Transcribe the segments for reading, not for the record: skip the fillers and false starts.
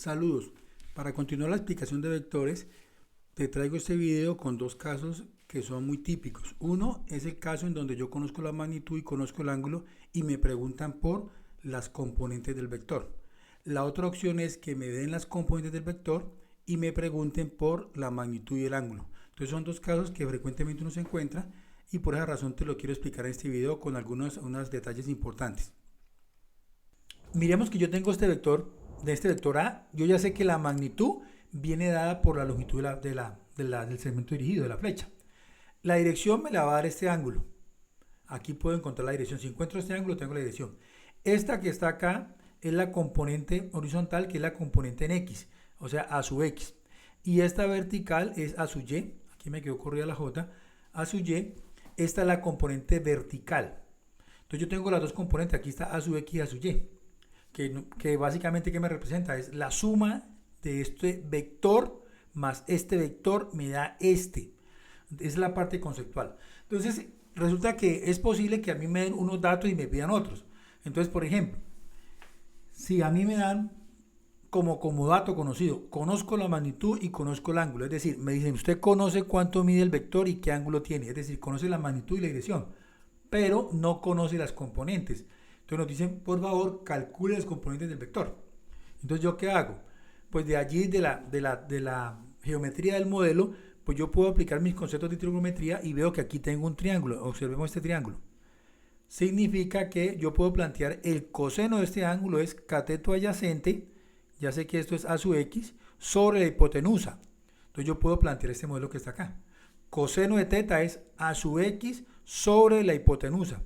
Saludos. Para continuar la explicación de vectores, te traigo este video con dos casos que son muy típicos. Uno es el caso en donde yo conozco la magnitud y conozco el ángulo y me preguntan por las componentes del vector. La otra opción es que me den las componentes del vector y me pregunten por la magnitud y el ángulo. Entonces son dos casos que frecuentemente uno se encuentra y por esa razón te lo quiero explicar en este video con unos detalles importantes. Miremos que yo tengo este vector, de este vector A, yo ya sé que la magnitud viene dada por la longitud del segmento dirigido, de la flecha. La dirección me la va a dar este ángulo. Aquí puedo encontrar la dirección. Si encuentro este ángulo, tengo la dirección. Esta que está acá es la componente horizontal, que es la componente en X, o sea, A sub X. Y esta vertical es A sub Y. Aquí me quedó corrida la J. A sub Y. Esta es la componente vertical. Entonces yo tengo las dos componentes. Aquí está A sub X y A sub Y. Que básicamente, ¿qué me representa? Es la suma de este vector más este vector me da este. Es la parte conceptual. Entonces, resulta que es posible que a mí me den unos datos y me pidan otros. Entonces, por ejemplo, si a mí me dan como dato conocido, conozco la magnitud y conozco el ángulo. Es decir, me dicen, usted conoce cuánto mide el vector y qué ángulo tiene. Es decir, conoce la magnitud y la dirección, pero no conoce las componentes. Entonces nos dicen, por favor, calcule las componentes del vector. Entonces, ¿yo qué hago? Pues de allí, de la geometría del modelo, pues yo puedo aplicar mis conceptos de trigonometría y veo que aquí tengo un triángulo. Observemos este triángulo. Significa que yo puedo plantear el coseno de este ángulo es cateto adyacente, ya sé que esto es A sub X, sobre la hipotenusa. Entonces yo puedo plantear este modelo que está acá. Coseno de teta es A sub X sobre la hipotenusa.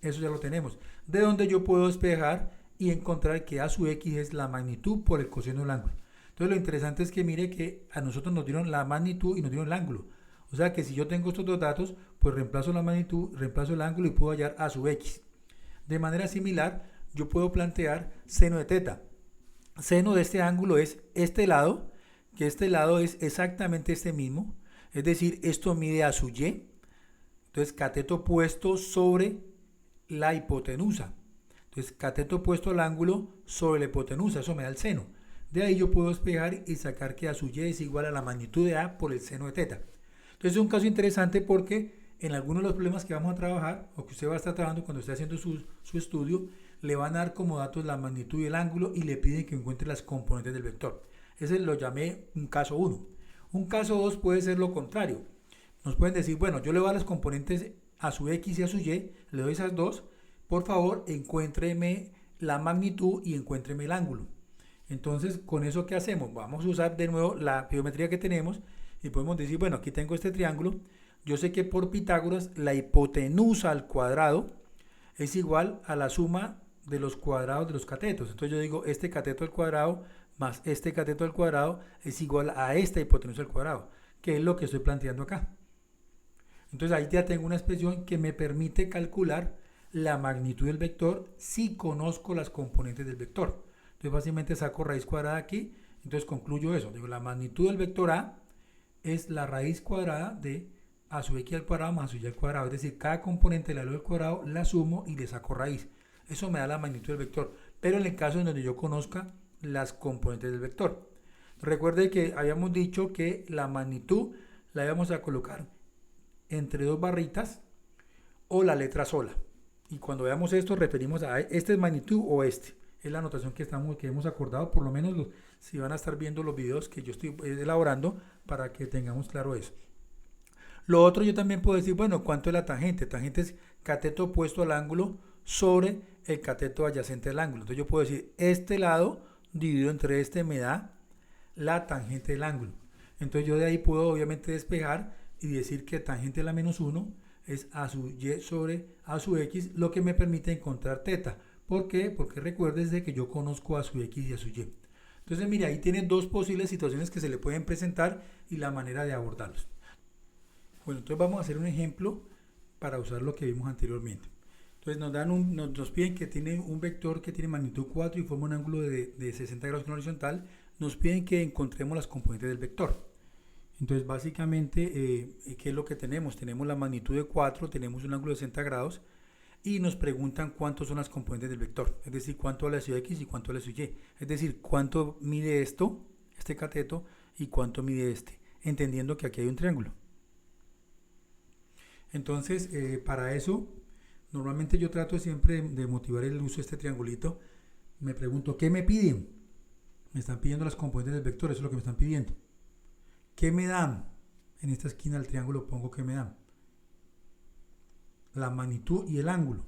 Eso ya lo tenemos. De donde yo puedo despejar y encontrar que A sub X es la magnitud por el coseno del ángulo. Entonces lo interesante es que mire que a nosotros nos dieron la magnitud y nos dieron el ángulo. O sea que si yo tengo estos dos datos, pues reemplazo la magnitud, reemplazo el ángulo y puedo hallar A sub X. De manera similar, yo puedo plantear seno de teta. Seno de este ángulo es este lado, que este lado es exactamente este mismo. Es decir, esto mide A sub Y. Entonces cateto puesto sobre la hipotenusa. Entonces cateto puesto al ángulo sobre la hipotenusa, eso me da el seno. De ahí yo puedo despejar y sacar que A sub Y es igual a la magnitud de A por el seno de teta. Entonces es un caso interesante porque en algunos de los problemas que vamos a trabajar o que usted va a estar trabajando cuando esté haciendo su estudio, le van a dar como datos la magnitud y el ángulo y le piden que encuentre las componentes del vector. Ese lo llamé un caso 1. Un caso 2 puede ser lo contrario. Nos pueden decir, bueno, yo le voy a dar las componentes A sub X y A sub Y, le doy esas dos, por favor encuéntreme la magnitud y encuéntreme el ángulo. Entonces, ¿con eso qué hacemos? Vamos a usar de nuevo la geometría que tenemos y podemos decir, bueno, aquí tengo este triángulo, yo sé que por Pitágoras la hipotenusa al cuadrado es igual a la suma de los cuadrados de los catetos. Entonces yo digo, este cateto al cuadrado más este cateto al cuadrado es igual a esta hipotenusa al cuadrado, que es lo que estoy planteando acá. Entonces ahí ya tengo una expresión que me permite calcular la magnitud del vector si conozco las componentes del vector. Entonces fácilmente saco raíz cuadrada aquí, entonces concluyo eso. Digo, la magnitud del vector A es la raíz cuadrada de A sub X al cuadrado más A sub Y al cuadrado. Es decir, cada componente de la luz del cuadrado la sumo y le saco raíz. Eso me da la magnitud del vector. Pero en el caso en donde yo conozca las componentes del vector. Recuerde que habíamos dicho que la magnitud la íbamos a colocar entre dos barritas o la letra sola. Y cuando veamos esto, referimos a este es magnitud o este. Es la anotación que hemos acordado, por lo menos si van a estar viendo los videos que yo estoy elaborando para que tengamos claro eso. Lo otro yo también puedo decir, bueno, ¿cuánto es la tangente? Tangente es cateto opuesto al ángulo sobre el cateto adyacente al ángulo. Entonces yo puedo decir, este lado dividido entre este me da la tangente del ángulo. Entonces yo de ahí puedo obviamente despejar y decir que tangente de la menos 1 es A sub Y sobre A sub X, lo que me permite encontrar teta. ¿Por qué? Porque recuérdese que yo conozco A sub X y A sub Y. Entonces, mire, ahí tiene dos posibles situaciones que se le pueden presentar y la manera de abordarlos. Bueno, entonces vamos a hacer un ejemplo para usar lo que vimos anteriormente. Entonces nos piden que tiene un vector que tiene magnitud 4 y forma un ángulo de 60 grados con horizontal. Nos piden que encontremos las componentes del vector. Entonces básicamente, ¿qué es lo que tenemos? Tenemos la magnitud de 4, tenemos un ángulo de 60 grados. y nos preguntan cuántos son las componentes del vector, es decir, cuánto vale su x y cuánto vale su y, es decir, cuánto mide esto, este cateto, y cuánto mide este, entendiendo que aquí hay un triángulo. Entonces, para eso, normalmente yo trato siempre de motivar el uso de este triangulito. Me pregunto, ¿qué me piden? Me están pidiendo las componentes del vector, eso es lo que me están pidiendo. ¿Qué me dan? En esta esquina del triángulo pongo ¿qué me dan? La magnitud y el ángulo.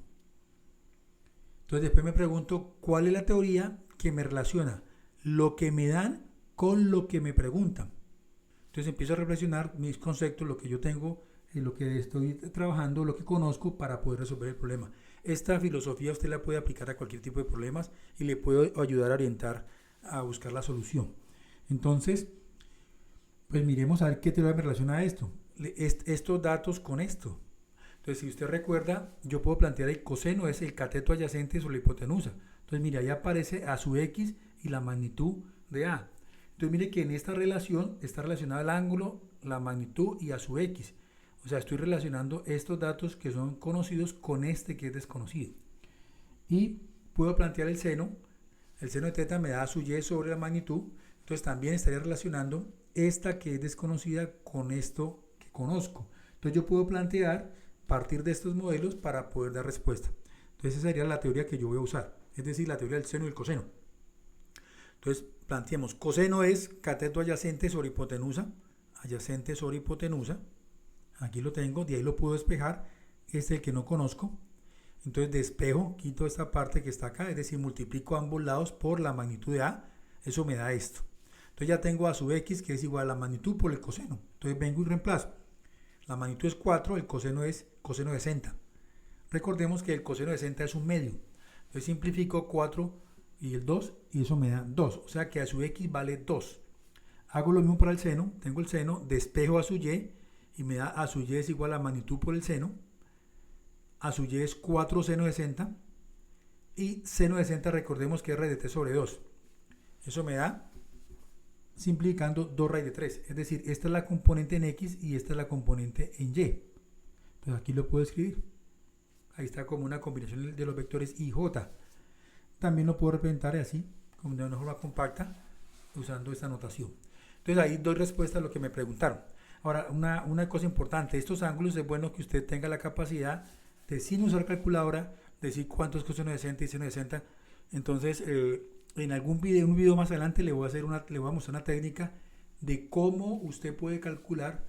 Entonces después me pregunto, ¿cuál es la teoría que me relaciona lo que me dan con lo que me preguntan? Entonces empiezo a reflexionar mis conceptos, lo que yo tengo, lo que estoy trabajando, lo que conozco para poder resolver el problema. Esta filosofía usted la puede aplicar a cualquier tipo de problemas y le puede ayudar a orientar a buscar la solución. Entonces, pues miremos a ver qué teoría me relaciona a esto. Estos datos con esto. Entonces, si usted recuerda, yo puedo plantear el coseno es el cateto adyacente sobre la hipotenusa. Entonces, mire, ahí aparece a su x y la magnitud de a. Entonces, mire que en esta relación está relacionado el ángulo, la magnitud y a su x. O sea, estoy relacionando estos datos que son conocidos con este que es desconocido. Y puedo plantear el seno. El seno de teta me da a su y sobre la magnitud. Entonces, también estaría relacionando esta que es desconocida con esto que conozco. Entonces, yo puedo plantear partir de estos modelos para poder dar respuesta. Entonces esa sería la teoría que yo voy a usar, es decir, la teoría del seno y el coseno. Entonces planteemos, coseno es cateto adyacente sobre hipotenusa, aquí lo tengo, de ahí lo puedo despejar, este es el que no conozco, entonces despejo, quito esta parte que está acá, es decir, multiplico ambos lados por la magnitud de a, eso me da esto. Entonces ya tengo a su x que es igual a la magnitud por el coseno, entonces vengo y reemplazo. La magnitud es 4, el coseno es coseno de 60. Recordemos que el coseno de 60 es un medio. Entonces simplifico 4 y el 2 y eso me da 2. O sea que a su x vale 2. Hago lo mismo para el seno. Tengo el seno, despejo a su y y me da a su y es igual a magnitud por el seno. A su y es 4 seno de 60. Y seno de 60 recordemos que es raíz de 3 sobre 2. Eso me da simplificando 2 raíz de 3, es decir, esta es la componente en x y esta es la componente en y. Entonces aquí lo puedo escribir. Ahí está como una combinación de los vectores y j. También lo puedo representar así, como de una forma compacta, usando esta notación. Entonces ahí doy respuesta a lo que me preguntaron. Ahora, una cosa importante, estos ángulos es bueno que usted tenga la capacidad de, sin usar calculadora, decir cuántos coseno de 60 y seno de 60. Entonces, en algún video, un video más adelante le voy a mostrar una técnica de cómo usted puede calcular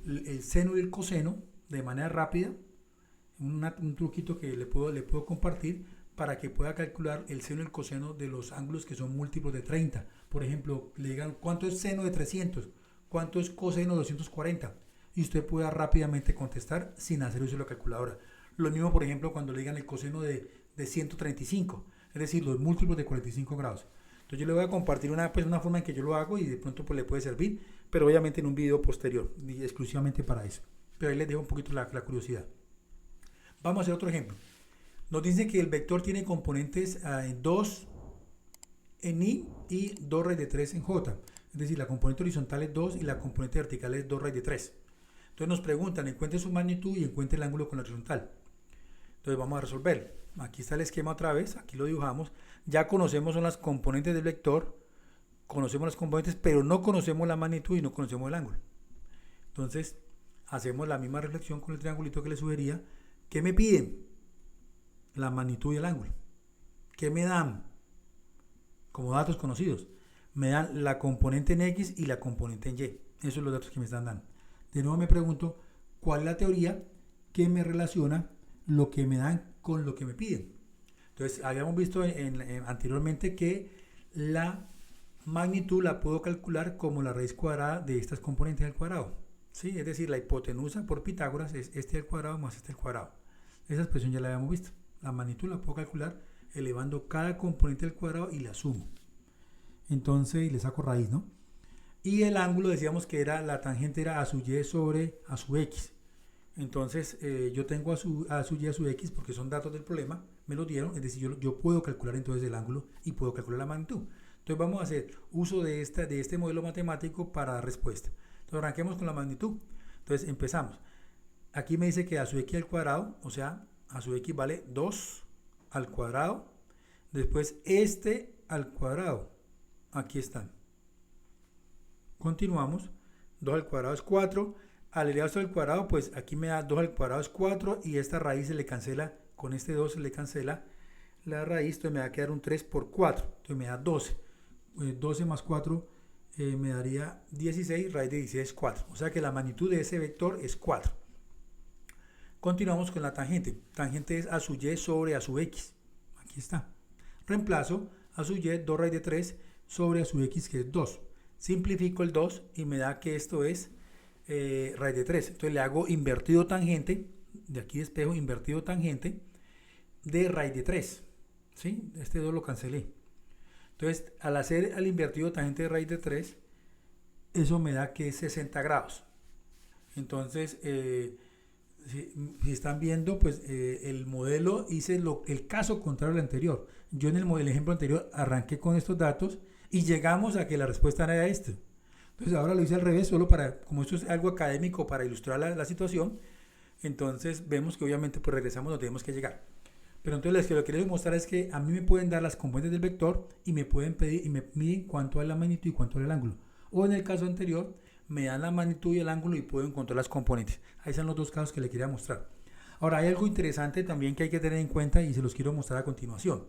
el seno y el coseno de manera rápida, un truquito que le puedo compartir para que pueda calcular el seno y el coseno de los ángulos que son múltiplos de 30. Por ejemplo, le digan cuánto es seno de 300, cuánto es coseno de 240 y usted pueda rápidamente contestar sin hacer uso de la calculadora. Lo mismo, por ejemplo, cuando le digan el coseno de 135. Es decir, los múltiplos de 45 grados. Entonces yo le voy a compartir una forma en que yo lo hago y de pronto pues le puede servir, pero obviamente en un video posterior, y exclusivamente para eso. Pero ahí les dejo un poquito la curiosidad. Vamos a hacer otro ejemplo. Nos dice que el vector tiene componentes en 2 en i y 2 raíz de 3 en j. Es decir, la componente horizontal es 2 y la componente vertical es 2 raíz de 3. Entonces nos preguntan, encuentre su magnitud y encuentre el ángulo con la horizontal. Entonces vamos a resolverlo. Aquí está el esquema otra vez, aquí lo dibujamos. Ya conocemos son las componentes del vector, conocemos las componentes, pero no conocemos la magnitud y no conocemos el ángulo. Entonces hacemos la misma reflexión con el triangulito que les sugería. ¿Qué me piden? La magnitud y el ángulo. ¿Qué me dan? Como datos conocidos. Me dan la componente en x y la componente en y. Esos son los datos que me están dando. De nuevo me pregunto, ¿cuál es la teoría que me relaciona lo que me dan con lo que me piden? Entonces, habíamos visto anteriormente que la magnitud la puedo calcular como la raíz cuadrada de estas componentes al cuadrado. ¿Sí? Es decir, la hipotenusa por Pitágoras es este al cuadrado más este al cuadrado. Esa expresión ya la habíamos visto. La magnitud la puedo calcular elevando cada componente al cuadrado y la sumo. Entonces, y le saco raíz, ¿no? Y el ángulo decíamos que era la tangente era a su y sobre a su x. Entonces yo tengo a su y a su x porque son datos del problema, me lo dieron, es decir, yo puedo calcular entonces el ángulo y puedo calcular la magnitud. Entonces vamos a hacer uso de este modelo matemático para dar respuesta. Entonces arranquemos con la magnitud. Entonces empezamos. Aquí me dice que a su x al cuadrado, o sea, a su x vale 2 al cuadrado, después este al cuadrado, aquí están. Continuamos, 2 al cuadrado es 4, al elevado al cuadrado, pues aquí me da 2 al cuadrado es 4 y esta raíz se le cancela, con este 2 se le cancela la raíz, entonces me va a quedar un 3 por 4, entonces me da 12. 12 más 4 me daría 16, raíz de 16 es 4, o sea que la magnitud de ese vector es 4. Continuamos con la tangente. Tangente es a su y sobre a su x. Aquí está. Reemplazo a su y 2 raíz de 3 sobre a su x, que es 2. Simplifico el 2 y me da que esto es raíz de 3. Entonces le hago invertido tangente, de aquí despejo invertido tangente de raíz de 3. ¿Sí? Este 2 lo cancelé. Entonces al hacer el invertido tangente de raíz de 3, eso me da que es 60 grados. Entonces, si están viendo, pues el modelo hice el caso contrario al anterior. Yo en el ejemplo anterior arranqué con estos datos y llegamos a que la respuesta era esta. Entonces ahora lo hice al revés, solo para, como esto es algo académico para ilustrar la situación, entonces vemos que obviamente pues regresamos donde tenemos que llegar. Pero entonces lo que les quiero mostrar es que a mí me pueden dar las componentes del vector y me pueden pedir y me miden cuánto es la magnitud y cuánto es el ángulo. O en el caso anterior, me dan la magnitud y el ángulo y puedo encontrar las componentes. Ahí son los dos casos que les quería mostrar. Ahora hay algo interesante también que hay que tener en cuenta y se los quiero mostrar a continuación.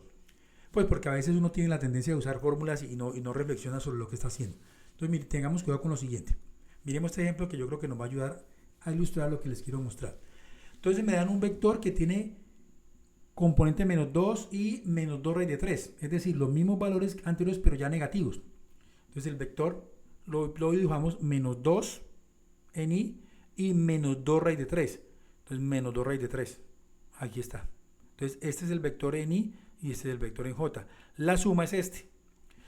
Pues porque a veces uno tiene la tendencia de usar fórmulas y no reflexiona sobre lo que está haciendo. Entonces mire, tengamos cuidado con lo siguiente. Miremos este ejemplo que yo creo que nos va a ayudar a ilustrar lo que les quiero mostrar. Entonces me dan un vector que tiene componente menos 2 y menos 2 raíz de 3. Es decir, los mismos valores anteriores pero ya negativos. Entonces el vector lo dibujamos menos 2 en i y menos 2 raíz de 3. Entonces menos 2 raíz de 3. Aquí está. Entonces este es el vector en i y este es el vector en j. La suma es este.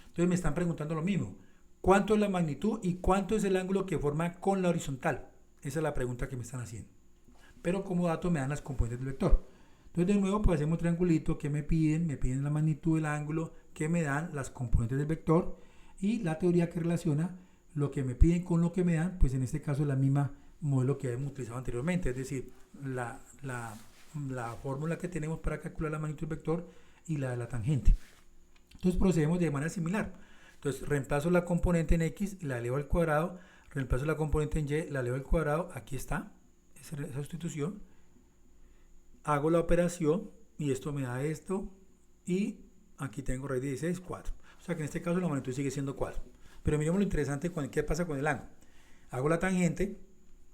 Entonces me están preguntando lo mismo. ¿Cuánto es la magnitud y cuánto es el ángulo que forma con la horizontal? Esa es la pregunta que me están haciendo. Pero como dato me dan las componentes del vector. Entonces de nuevo pues hacemos un triangulito que me piden la magnitud del ángulo, que me dan las componentes del vector y la teoría que relaciona lo que me piden con lo que me dan, pues en este caso es la misma modelo que hemos utilizado anteriormente, es decir, la fórmula que tenemos para calcular la magnitud del vector y la de la tangente. Entonces procedemos de manera similar. Entonces reemplazo la componente en x, la elevo al cuadrado, reemplazo la componente en y, la elevo al cuadrado, aquí está, esa sustitución. Hago la operación y esto me da esto y aquí tengo raíz de 16, 4. O sea que en este caso la magnitud sigue siendo 4. Pero miremos lo interesante con qué pasa con el ángulo. Hago la tangente,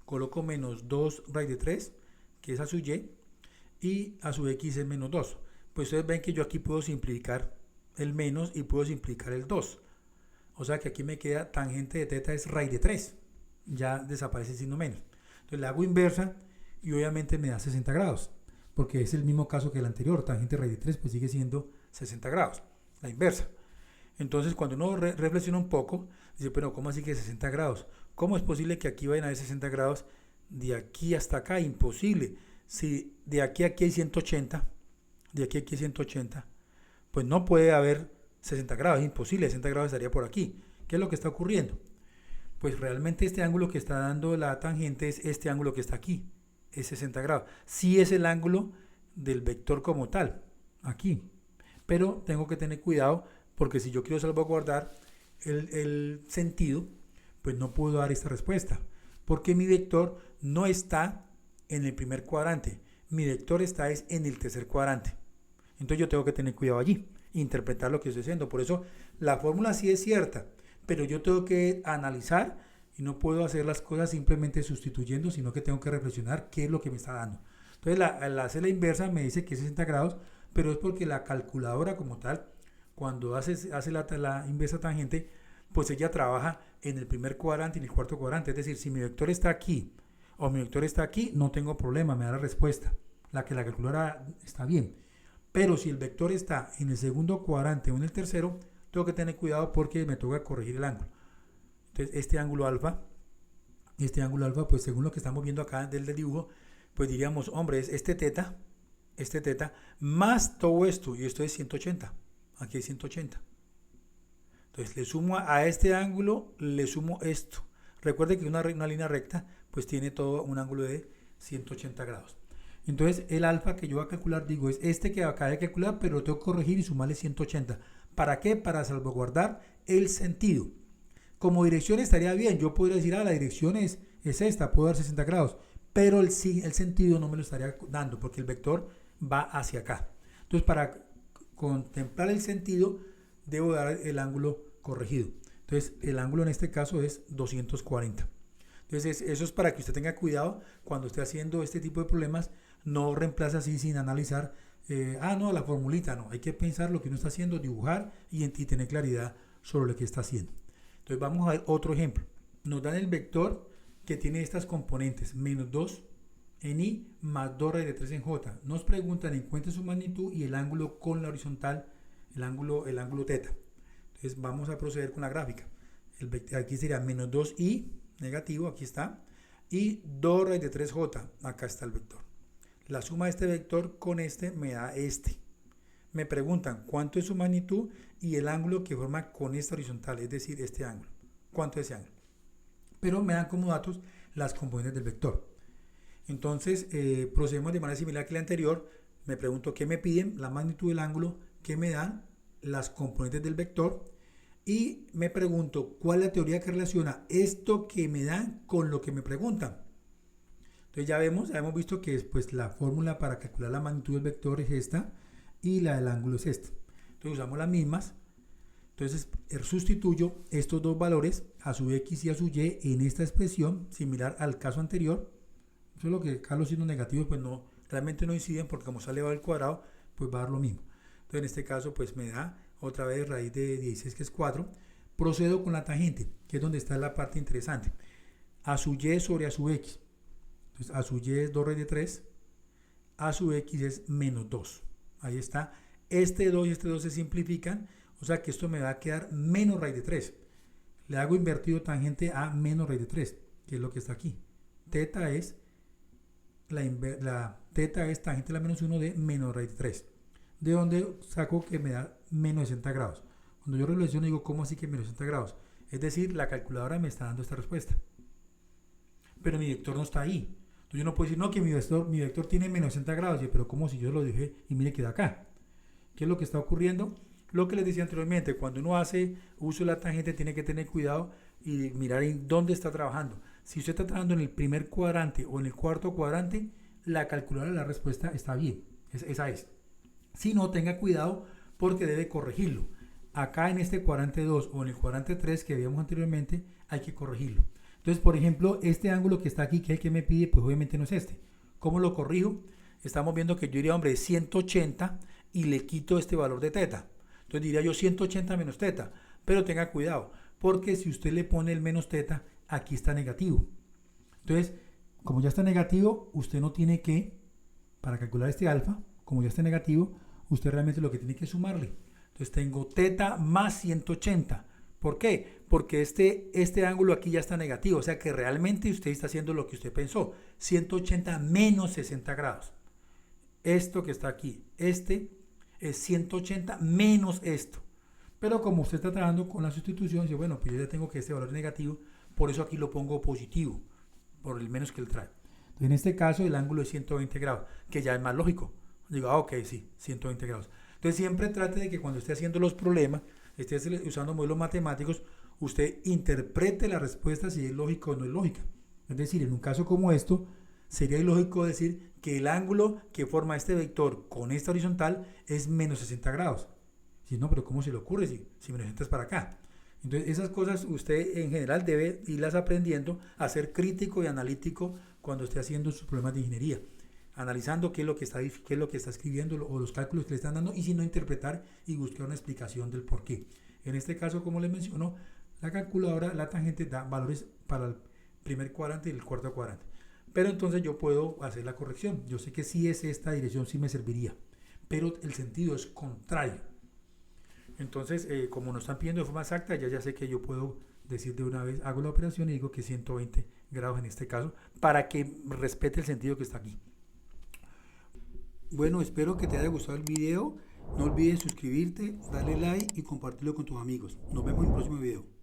coloco menos 2 raíz de 3, que es a su y a su x es menos 2. Pues ustedes ven que yo aquí puedo simplificar el menos y puedo simplificar el 2. O sea que aquí me queda tangente de teta es raíz de 3. Ya desaparece el signo menos. Entonces le hago inversa y obviamente me da 60 grados. Porque es el mismo caso que el anterior. Tangente raíz de 3 pues sigue siendo 60 grados. La inversa. Entonces cuando uno reflexiona un poco, dice, pero ¿cómo así que 60 grados? ¿Cómo es posible que aquí vayan a haber 60 grados de aquí hasta acá? Imposible. Si de aquí a aquí hay 180, de aquí a aquí hay 180, pues no puede haber 60 grados, es imposible, 60 grados estaría por aquí. ¿Qué es lo que está ocurriendo? Pues realmente este ángulo que está dando la tangente es este ángulo que está aquí, es 60 grados. Sí es el ángulo del vector como tal, aquí. Pero tengo que tener cuidado porque si yo quiero salvaguardar el sentido, pues no puedo dar esta respuesta. Porque mi vector no está en el primer cuadrante, mi vector está en el tercer cuadrante. Entonces yo tengo que tener cuidado allí, interpretar lo que estoy haciendo. Por eso la fórmula sí es cierta, pero yo tengo que analizar y no puedo hacer las cosas simplemente sustituyendo, sino que tengo que reflexionar qué es lo que me está dando. Entonces al hacer la inversa me dice que es 60 grados, pero es porque la calculadora como tal, cuando hace la inversa tangente, pues ella trabaja en el primer cuadrante y en el cuarto cuadrante. Es decir, si mi vector está aquí o mi vector está aquí, no tengo problema, me da la respuesta. La calculadora está bien. Pero si el vector está en el segundo cuadrante o en el tercero, tengo que tener cuidado porque me toca corregir el ángulo. Entonces este ángulo alfa, pues según lo que estamos viendo acá del dibujo, pues diríamos, hombre, es este teta, más todo esto, y esto es 180, aquí es 180. Entonces le sumo a este ángulo, le sumo esto. Recuerde que una línea recta, pues tiene todo un ángulo de 180 grados. Entonces el alfa que yo voy a calcular, digo, es este que acabé de calcular, pero lo tengo que corregir y sumarle 180. ¿Para qué? Para salvaguardar el sentido. Como dirección estaría bien, yo podría decir, la dirección es esta, puedo dar 60 grados, pero el sentido no me lo estaría dando porque el vector va hacia acá. Entonces para contemplar el sentido, debo dar el ángulo corregido. Entonces el ángulo en este caso es 240. Entonces eso es para que usted tenga cuidado cuando esté haciendo este tipo de problemas. No reemplace así sin analizar, no, la formulita, no. Hay que pensar lo que uno está haciendo, dibujar y tener claridad sobre lo que está haciendo. Entonces vamos a ver otro ejemplo. Nos dan el vector que tiene estas componentes, menos 2 en I más 2 raíz de 3 en J. Nos preguntan, encuentre su magnitud y el ángulo con la horizontal, el ángulo teta. Entonces vamos a proceder con la gráfica. Aquí sería menos 2i negativo, aquí está, y 2 raíz de 3j, acá está el vector. La suma de este vector con este me da este. Me preguntan cuánto es su magnitud y el ángulo que forma con esta horizontal, es decir, este ángulo. ¿Cuánto es ese ángulo? Pero me dan como datos las componentes del vector. Entonces procedemos de manera similar que la anterior. Me pregunto qué me piden, la magnitud del ángulo, qué me dan, las componentes del vector, y me pregunto cuál es la teoría que relaciona esto que me dan con lo que me preguntan. Entonces ya hemos visto que pues, la fórmula para calcular la magnitud del vector es esta y la del ángulo es esta. Entonces usamos las mismas. Entonces sustituyo estos dos valores a su x y a su y en esta expresión similar al caso anterior. Solo que acá los signos negativos pues no, realmente no inciden porque como está elevado al cuadrado pues va a dar lo mismo. Entonces en este caso pues me da otra vez raíz de 16 que es 4. Procedo con la tangente, que es donde está la parte interesante. A su y sobre a su x. Entonces a su y es 2 raíz de 3, a su x es menos 2. Ahí está. Este 2 y este 2 se simplifican, o sea que esto me va a quedar menos raíz de 3. Le hago invertido tangente a menos raíz de 3, que es lo que está aquí. Teta es teta es tangente a la menos 1 de menos raíz de 3. De donde saco que me da menos 60 grados. Cuando yo relaciono digo, ¿cómo así que menos 60 grados? Es decir, la calculadora me está dando esta respuesta. Pero mi vector no está ahí. Entonces yo no puedo decir, no, que mi vector tiene menos 60 grados. Pero ¿cómo si yo lo dije y mire que da acá? ¿Qué es lo que está ocurriendo? Lo que les decía anteriormente, cuando uno hace uso de la tangente tiene que tener cuidado y mirar en dónde está trabajando. Si usted está trabajando en el primer cuadrante o en el cuarto cuadrante, la calculadora de la respuesta está bien. Esa es. Si no, tenga cuidado porque debe corregirlo. Acá en este cuadrante 2 o en el cuadrante 3 que veíamos anteriormente, hay que corregirlo. Entonces, por ejemplo, este ángulo que está aquí, que es el que me pide, pues obviamente no es este. ¿Cómo lo corrijo? Estamos viendo que yo diría, hombre, 180 y le quito este valor de teta. Entonces diría yo 180 menos teta. Pero tenga cuidado, porque si usted le pone el menos teta, aquí está negativo. Entonces, como ya está negativo, usted no tiene que, para calcular este alfa, como ya está negativo, usted realmente lo que tiene que sumarle. Entonces tengo teta más 180. ¿Por qué? Porque este ángulo aquí ya está negativo, o sea que realmente usted está haciendo lo que usted pensó, 180 menos 60 grados. Esto que está aquí, este es 180 menos esto. Pero como usted está trabajando con la sustitución, dice, bueno, pues yo ya tengo que este valor es negativo, por eso aquí lo pongo positivo, por el menos que él trae. Entonces, en este caso el ángulo es 120 grados, que ya es más lógico. Digo, ok, sí, 120 grados. Entonces siempre trate de que cuando esté haciendo los problemas, esté usando modelos matemáticos, usted interprete la respuesta si es lógica o no es lógica. Es decir, en un caso como esto, sería ilógico decir que el ángulo que forma este vector con esta horizontal es menos 60 grados. Si no, pero ¿cómo se le ocurre si menos 60 es para acá? Entonces esas cosas usted en general debe irlas aprendiendo a ser crítico y analítico cuando esté haciendo sus problemas de ingeniería, analizando qué es lo que está escribiendo o los cálculos que le están dando, y si no, interpretar y buscar una explicación del por qué. En este caso, como les menciono, la calculadora, la tangente da valores para el primer cuadrante y el cuarto cuadrante. Pero entonces yo puedo hacer la corrección. Yo sé que si es esta dirección sí me serviría, pero el sentido es contrario. Entonces, como nos están pidiendo de forma exacta, ya sé que yo puedo decir de una vez, hago la operación y digo que 120 grados en este caso, para que respete el sentido que está aquí. Bueno, espero que te haya gustado el video. No olvides suscribirte, darle like y compartirlo con tus amigos. Nos vemos en el próximo video.